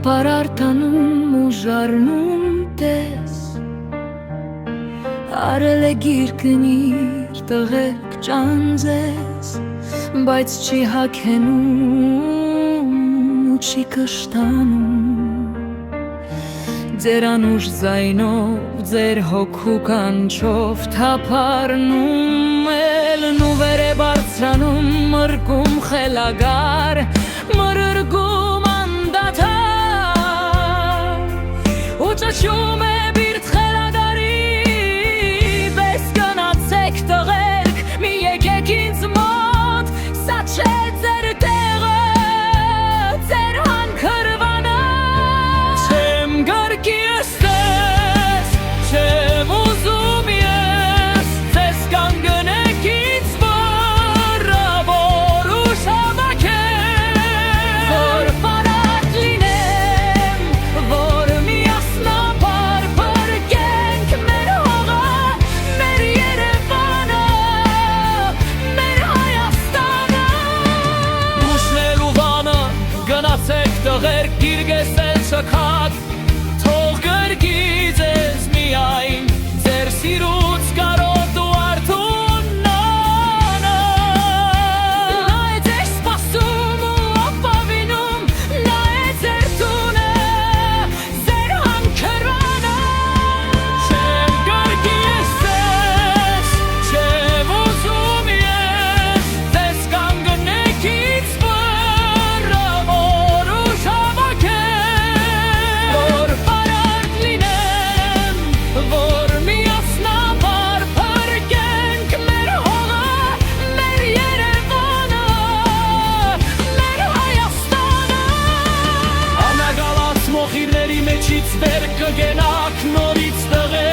Պարարտանում ու ժառնում տես Արել է գիրկնիր տղերք ճանձես Բայց չի հագենում ու չի կշտանում Ձեր անուշ զայնով, ձեր հոգու կանչով Թափառնում էլ նուվեր է բարձրանում Մրկում խելագար, մրրգում անդադար Ու ճաճում է բիրտ խելագարի Պես գնացեք տղերք, մի եկեք ինձ մոտ Սա չէ ձեր տեղը, ձեր հանքրվանը Չեմ գարկի ըստես, չեմ ուզում ես Ձեզ կանգնեք ինձ վրա, որ ուշ հավաքեմ Որ պարատ լինեմ, որ միասնաբար բրկենք Մեր հողը, մեր Երևանը, մեր Հայաստանը Ուշնելու վանը, գնացեք տղերք, գիրգես էլ չքակ Թող գրկի ձեզ միայն, ձեր սիրուց կարոտ ու արդուն նանը Նա է ձեր սպասում ու ապավինում, նա է ձեր տունը, ձեր հանքրանը Չեմ գրկի ես ձեզ, չեմ ուզում ես Ձեզ կանգնեք ինձ վրա, որ ուշ հավաքեմ Որ պարարտ լինեմ, որ միասնաբար բրկենք Մեր հողը, մեր Երևանը, մեր Հայաստանը Անագալած մոխիրների մեջից վեր կգենաք նորից տղեր